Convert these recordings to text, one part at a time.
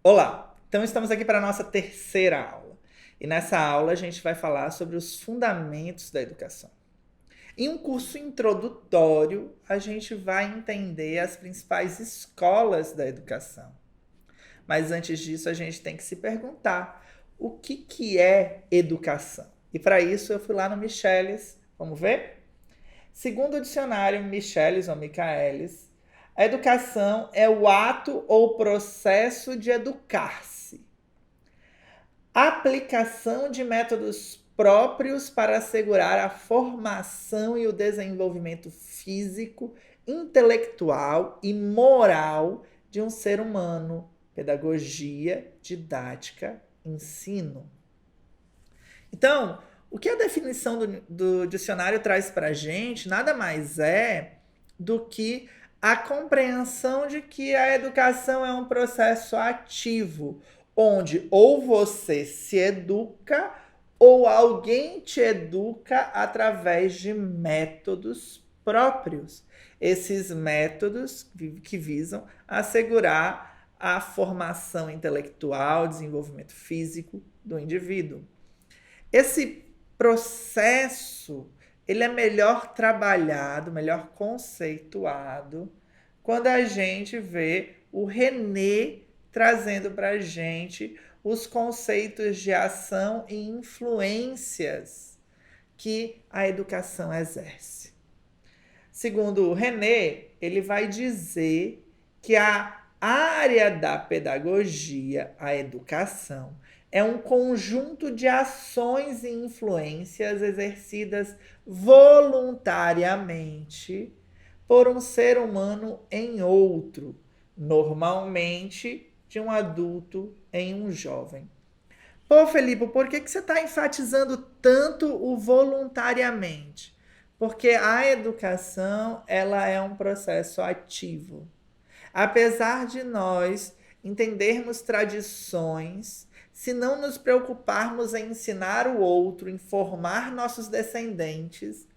Olá! Então estamos aqui para a nossa terceira aula. E nessa aula a gente vai falar sobre os fundamentos da educação. Em um curso introdutório, a gente vai entender as principais escolas da educação. Mas antes disso, a gente tem que se perguntar o que é educação. E para isso eu fui lá no Michelis. Vamos ver? Segundo o dicionário Michelis ou Michaelis, a educação é o ato ou processo de educar-se. Aplicação de métodos próprios para assegurar a formação e o desenvolvimento físico, intelectual e moral de um ser humano. Pedagogia, didática, ensino. Então, o que a definição do dicionário traz para a gente nada mais é do que a compreensão de que a educação é um processo ativo, onde ou você se educa ou alguém te educa através de métodos próprios. Esses métodos que visam assegurar a formação intelectual, desenvolvimento físico do indivíduo. Esse processo, ele é melhor trabalhado, melhor conceituado, quando a gente vê o René trazendo para a gente os conceitos de ação e influências que a educação exerce. Segundo o René, ele vai dizer que a área da pedagogia, a educação, é um conjunto de ações e influências exercidas voluntariamente por um ser humano em outro, normalmente de um adulto em um jovem. Pô, Felipe, por que você está enfatizando tanto o voluntariamente? Porque a educação, ela é um processo ativo. Apesar de nós entendermos tradições, se não nos preocuparmos em ensinar o outro, em formar nossos descendentes,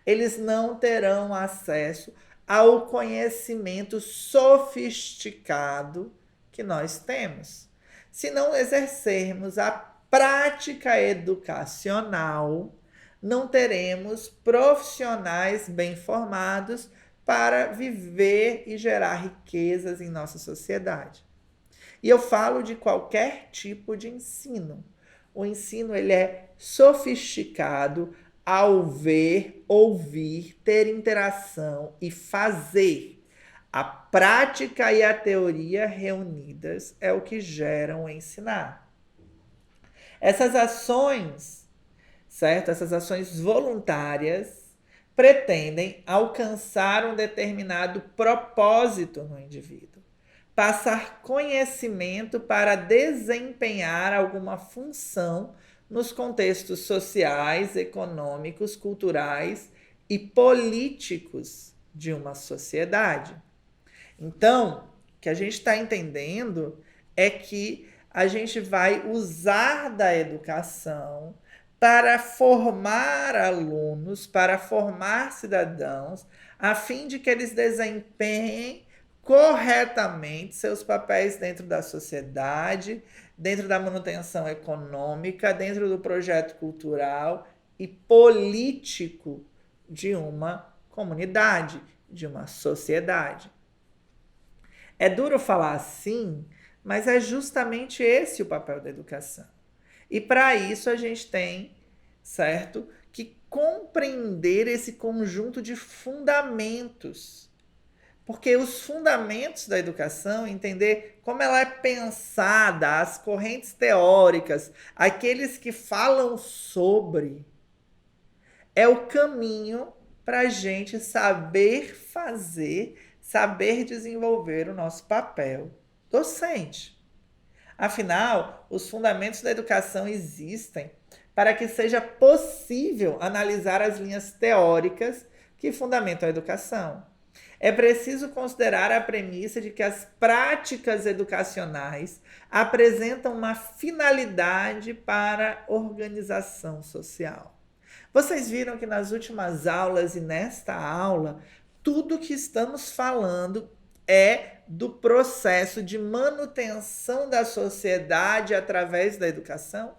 eles não terão acesso ao conhecimento sofisticado que nós temos. Se não exercermos a prática educacional, não teremos profissionais bem formados para viver e gerar riquezas em nossa sociedade. E eu falo de qualquer tipo de ensino. O ensino ele é sofisticado ao ver, ouvir, ter interação e fazer. A prática e a teoria reunidas é o que geram o ensinar. Essas ações, certo? Essas ações voluntárias pretendem alcançar um determinado propósito no indivíduo. Passar conhecimento para desempenhar alguma função nos contextos sociais, econômicos, culturais e políticos de uma sociedade. Então, o que a gente está entendendo é que a gente vai usar da educação para formar alunos, para formar cidadãos, a fim de que eles desempenhem corretamente seus papéis dentro da sociedade, dentro da manutenção econômica, dentro do projeto cultural e político de uma comunidade, de uma sociedade. É duro falar assim, mas é justamente esse o papel da educação. E para isso a gente tem, certo, que compreender esse conjunto de fundamentos. Porque os fundamentos da educação, entender como ela é pensada, as correntes teóricas, aqueles que falam sobre, é o caminho para a gente saber fazer, saber desenvolver o nosso papel docente. Afinal, os fundamentos da educação existem para que seja possível analisar as linhas teóricas que fundamentam a educação. É preciso considerar a premissa de que as práticas educacionais apresentam uma finalidade para a organização social. Vocês viram que nas últimas aulas e nesta aula, tudo que estamos falando é do processo de manutenção da sociedade através da educação?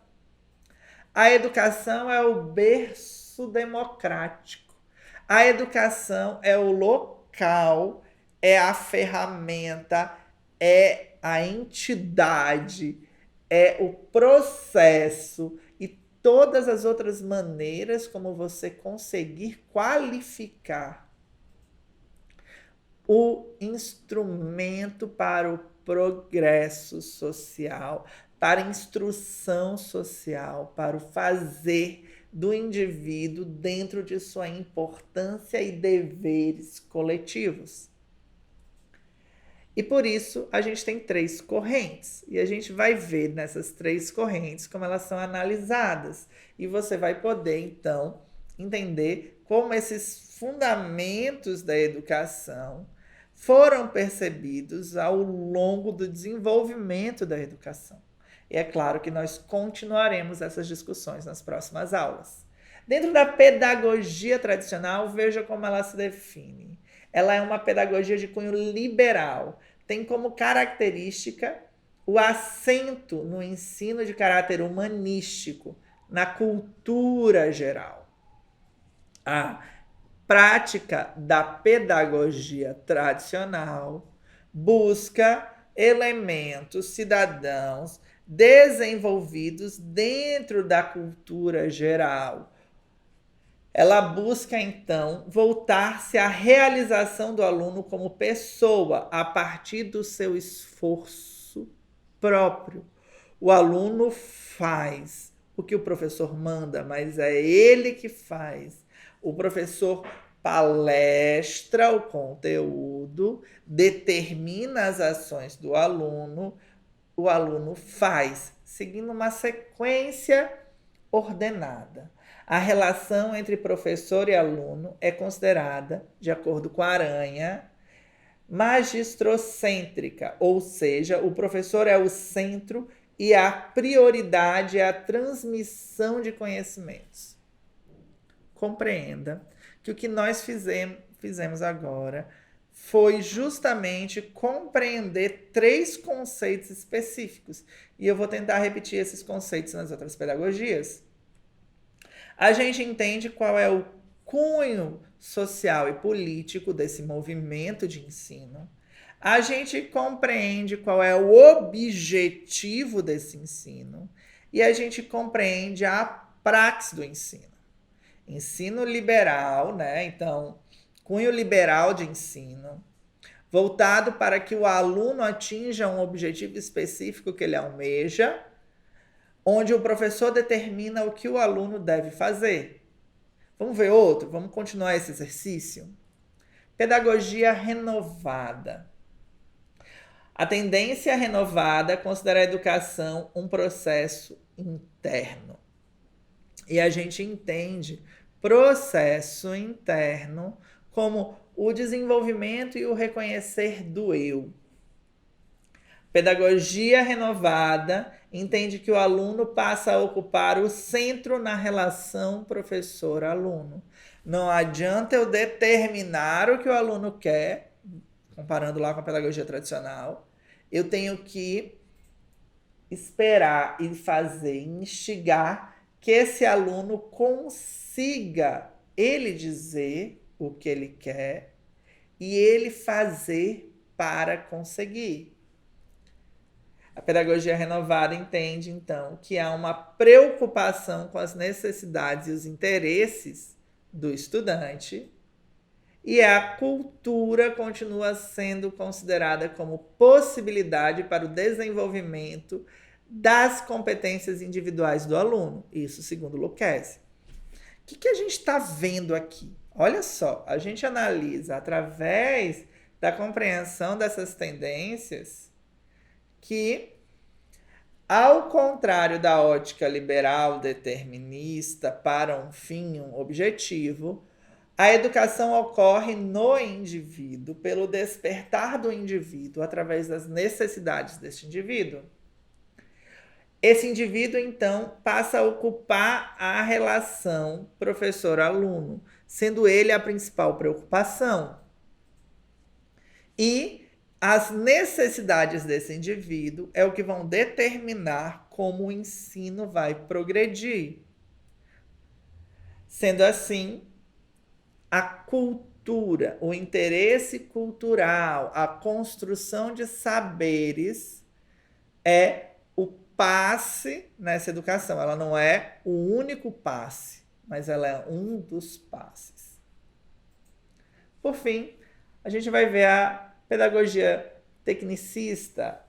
A educação é o berço democrático. A educação é o local, é a ferramenta, é a entidade, é o processo e todas as outras maneiras como você conseguir qualificar o instrumento para o progresso social, para a instrução social, para o fazer do indivíduo dentro de sua importância e deveres coletivos. E por isso a gente tem 3 correntes. E a gente vai ver nessas 3 correntes como elas são analisadas. E você vai poder, então, entender como esses fundamentos da educação foram percebidos ao longo do desenvolvimento da educação. E é claro que nós continuaremos essas discussões nas próximas aulas. Dentro da pedagogia tradicional, veja como ela se define. Ela é uma pedagogia de cunho liberal. Tem como característica o acento no ensino de caráter humanístico, na cultura geral. A prática da pedagogia tradicional busca elementos cidadãos desenvolvidos dentro da cultura geral. Ela busca, então, voltar-se à realização do aluno como pessoa a partir do seu esforço próprio. O aluno faz o que o professor manda, mas é ele que faz. O professor palestra o conteúdo, determina as ações do aluno, o aluno faz, seguindo uma sequência ordenada. A relação entre professor e aluno é considerada, de acordo com a Aranha, magistrocêntrica, ou seja, o professor é o centro e a prioridade é a transmissão de conhecimentos. Compreenda que o que nós fizemos agora foi justamente compreender 3 conceitos específicos. E eu vou tentar repetir esses conceitos nas outras pedagogias. A gente entende qual é o cunho social e político desse movimento de ensino. A gente compreende qual é o objetivo desse ensino. E a gente compreende a praxis do ensino. Ensino liberal, né? Então, cunho liberal de ensino, voltado para que o aluno atinja um objetivo específico que ele almeja, onde o professor determina o que o aluno deve fazer. Vamos ver outro? Vamos continuar esse exercício? Pedagogia renovada. A tendência renovada considera a educação um processo interno. E a gente entende processo interno como o desenvolvimento e o reconhecer do eu. Pedagogia renovada entende que o aluno passa a ocupar o centro na relação professor-aluno. Não adianta eu determinar o que o aluno quer, comparando lá com a pedagogia tradicional. Eu tenho que esperar e fazer, instigar que esse aluno consiga ele dizer o que ele quer e ele fazer para conseguir. A pedagogia renovada entende, então, que há uma preocupação com as necessidades e os interesses do estudante e a cultura continua sendo considerada como possibilidade para o desenvolvimento das competências individuais do aluno. Isso segundo Lucchesi. O que a gente está vendo aqui? Olha só, a gente analisa através da compreensão dessas tendências que, ao contrário da ótica liberal determinista para um fim, um objetivo, a educação ocorre no indivíduo, pelo despertar do indivíduo, através das necessidades deste indivíduo. Esse indivíduo, então, passa a ocupar a relação professor-aluno, sendo ele a principal preocupação. E As necessidades desse indivíduo é o que vão determinar como o ensino vai progredir. Sendo assim, a cultura, o interesse cultural, a construção de saberes é o passe nessa educação. Ela não é o único passe, mas ela é um dos passes. Por fim, a gente vai ver a pedagogia tecnicista.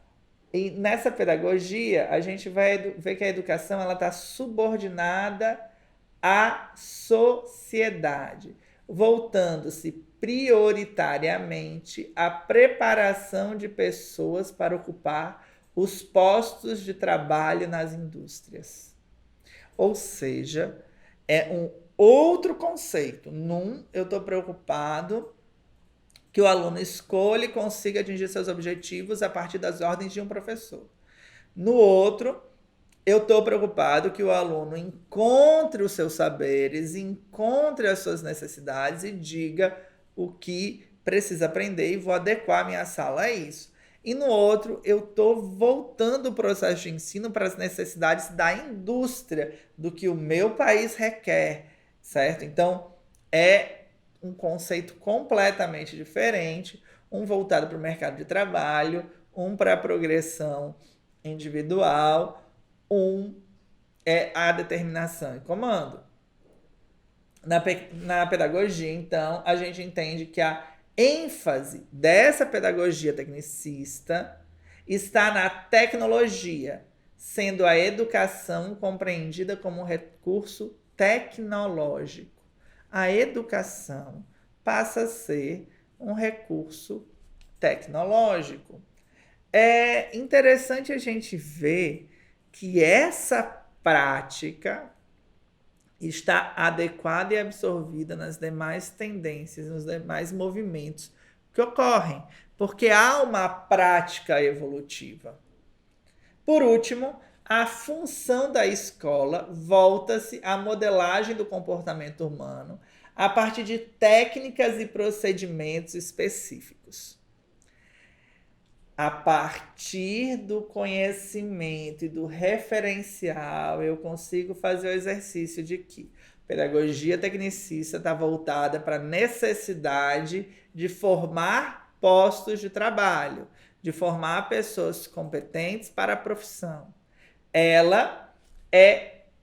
E nessa pedagogia, a gente vai ver que a educação está subordinada à sociedade, voltando-se prioritariamente à preparação de pessoas para ocupar os postos de trabalho nas indústrias. Ou seja, é um outro conceito. Eu estou preocupado que o aluno escolha e consiga atingir seus objetivos a partir das ordens de um professor. No outro, eu estou preocupado que o aluno encontre os seus saberes, encontre as suas necessidades e diga o que precisa aprender e vou adequar a minha sala a isso. E no outro, eu estou voltando o processo de ensino para as necessidades da indústria, do que o meu país requer, certo? Então, é um conceito completamente diferente, um voltado para o mercado de trabalho, um para a progressão individual, um é a determinação e comando. Na pedagogia, então, a gente entende que a ênfase dessa pedagogia tecnicista está na tecnologia, sendo a educação compreendida como um recurso tecnológico. A educação passa a ser um recurso tecnológico. É interessante a gente ver que essa prática está adequada e absorvida nas demais tendências, nos demais movimentos que ocorrem, porque há uma prática evolutiva. Por último, a função da escola volta-se à modelagem do comportamento humano a partir de técnicas e procedimentos específicos. A partir do conhecimento e do referencial, eu consigo fazer o exercício de que a pedagogia tecnicista está voltada para a necessidade de formar postos de trabalho, de formar pessoas competentes para a profissão. Ela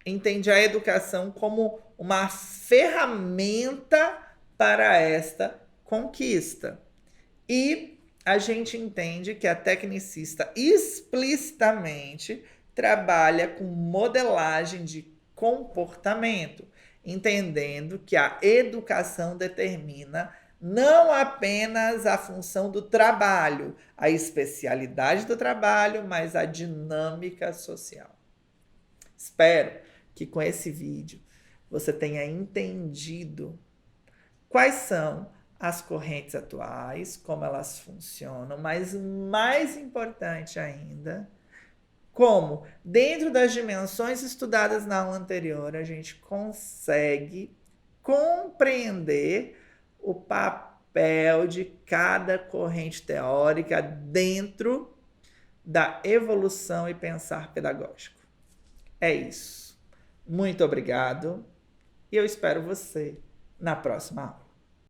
entende a educação como uma ferramenta para esta conquista. E a gente entende que a tecnicista explicitamente trabalha com modelagem de comportamento, entendendo que a educação determina não apenas a função do trabalho, a especialidade do trabalho, mas a dinâmica social. Espero que com esse vídeo você tenha entendido quais são as correntes atuais, como elas funcionam, mas mais importante ainda, como dentro das dimensões estudadas na aula anterior, a gente consegue compreender o papel de cada corrente teórica dentro da evolução e pensar pedagógico. É isso. Muito obrigado e eu espero você na próxima aula.